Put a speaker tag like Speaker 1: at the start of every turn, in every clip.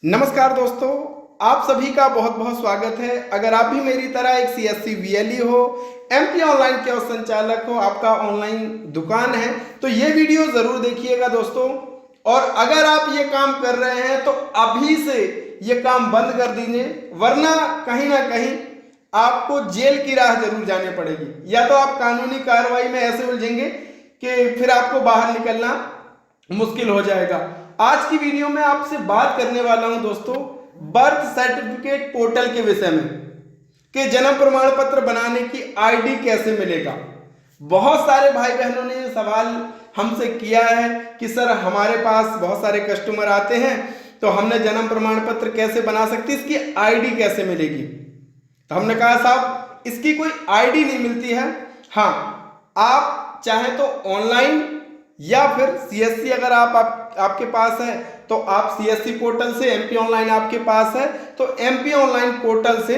Speaker 1: नमस्कार दोस्तों, आप सभी का बहुत बहुत स्वागत है। अगर आप भी मेरी तरह एक सीएससी वीएलई हो, एमपी ऑनलाइन के संचालक हो, आपका ऑनलाइन दुकान है, तो ये वीडियो जरूर देखिएगा दोस्तों। और अगर आप ये काम कर रहे हैं तो अभी से ये काम बंद कर दीजिए, वरना कहीं ना कहीं आपको जेल की राह जरूर जाने पड़ेगी, या तो आप कानूनी कार्रवाई में ऐसे उलझेंगे कि फिर आपको बाहर निकलना मुश्किल हो जाएगा। आज की वीडियो में आपसे बात करने वाला हूं दोस्तों बर्थ सर्टिफिकेट पोर्टल के विषय में कि जन्म प्रमाण पत्र बनाने की आईडी कैसे मिलेगा। बहुत सारे भाई बहनों ने सवाल हमसे किया है कि सर हमारे पास बहुत सारे कस्टमर आते हैं तो हमने जन्म प्रमाण पत्र कैसे बना सकते, इसकी आईडी कैसे मिलेगी। तो हमने कहा साहब इसकी कोई आईडी नहीं मिलती है। हाँ, आप चाहे तो ऑनलाइन या फिर सीएससी अगर आपके पास है तो आप सीएससी पोर्टल से, एमपी ऑनलाइन आपके पास है तो एमपी ऑनलाइन पोर्टल से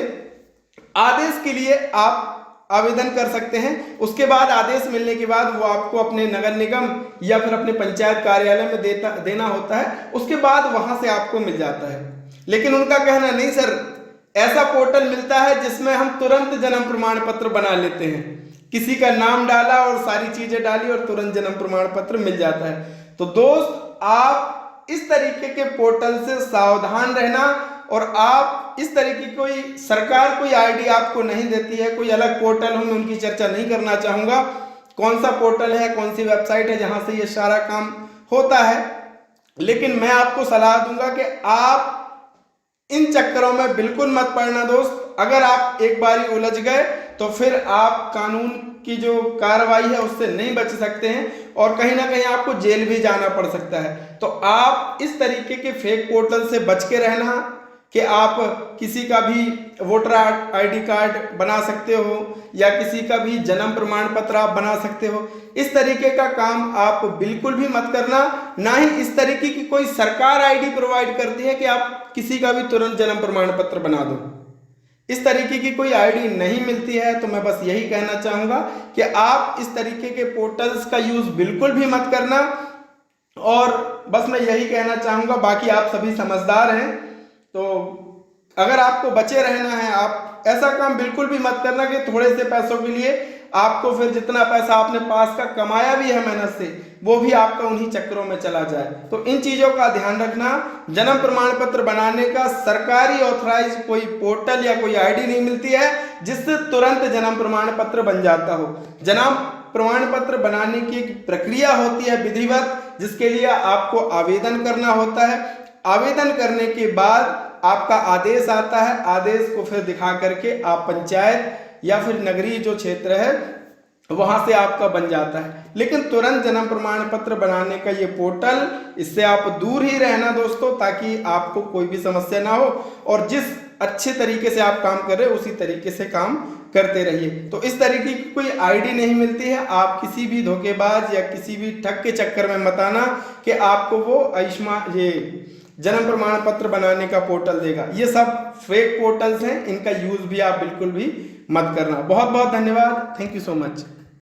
Speaker 1: आदेश के लिए आप आवेदन कर सकते हैं। उसके बाद आदेश मिलने के बाद वो आपको अपने नगर निगम या फिर अपने पंचायत कार्यालय में देना होता है। उसके बाद वहां से आपको मिल जाता है। लेकिन उनका कहना नहीं सर, ऐसा पोर्टल मिलता है जिसमें हम तुरंत जन्म प्रमाण पत्र बना लेते हैं। किसी का नाम डाला और सारी चीजें डाली और तुरंत जन्म प्रमाण पत्र मिल जाता है। तो दोस्त, आप इस तरीके के पोर्टल से सावधान रहना। और आप इस तरीके की कोई सरकार कोई आईडी आपको नहीं देती है, कोई अलग पोर्टल हो, मैं उनकी चर्चा नहीं करना चाहूंगा। कौन सा पोर्टल है, कौन सी वेबसाइट है जहां से ये सारा काम होता है, लेकिन मैं आपको सलाह दूंगा कि आप इन चक्करों में बिल्कुल मत पड़ना दोस्त। अगर आप एक बारी उलझ गए तो फिर आप कानून की जो कार्रवाई है उससे नहीं बच सकते हैं और कहीं ना कहीं आपको जेल भी जाना पड़ सकता है। तो आप इस तरीके के फेक पोर्टल से बच के रहना कि आप किसी का भी वोटर आईडी कार्ड बना सकते हो या किसी का भी जन्म प्रमाण पत्र आप बना सकते हो। इस तरीके का काम आप बिल्कुल भी मत करना। ना ही इस तरीके की कोई सरकार आईडी प्रोवाइड करती है कि आप किसी का भी तुरंत जन्म प्रमाण पत्र बना दो। इस तरीके की कोई आईडी नहीं मिलती है। तो मैं बस यही कहना चाहूंगा कि आप इस तरीके के पोर्टल्स का यूज बिल्कुल भी मत करना। और बस मैं यही कहना चाहूंगा, बाकी आप सभी समझदार हैं तो अगर आपको बचे रहना है, आप ऐसा काम बिल्कुल भी मत करना कि थोड़े से पैसों के लिए आपको फिर जितना पैसा आपने पास का कमाया भी है मेहनत से, वो भी आपका उन्हीं चक्करों में चला जाए। तो इन चीजों का ध्यान रखना। जन्म प्रमाण पत्र बनाने का सरकारी ऑथराइज कोई पोर्टल या कोई आईडी नहीं मिलती है जिससे तुरंत जन्म प्रमाण पत्र बन जाता हो। जन्म प्रमाण पत्र बनाने की एक प्रक्रिया होती है विधिवत, जिसके लिए आपको आवेदन करना होता है। आवेदन करने के बाद आपका आदेश आता है। आदेश को फिर दिखा करके आप पंचायत या फिर नगरीय जो क्षेत्र है वहां से आपका बन जाता है। लेकिन तुरंत जन्म प्रमाण पत्र बनाने का ये पोर्टल, इससे आप दूर ही रहना दोस्तों, ताकि आपको कोई भी समस्या ना हो और जिस अच्छे तरीके से आप काम कर रहे हो उसी तरीके से काम करते रहिए। तो इस तरीके की कोई आईडी नहीं मिलती है। आप किसी भी धोखेबाज या किसी भी ठग के चक्कर में मत आना कि आपको वो आयुष्मान ये जन्म प्रमाण पत्र बनाने का पोर्टल देगा। ये सब फेक पोर्टल्स हैं, इनका यूज भी आप बिल्कुल भी मत करना। बहुत बहुत धन्यवाद। Thank you so much.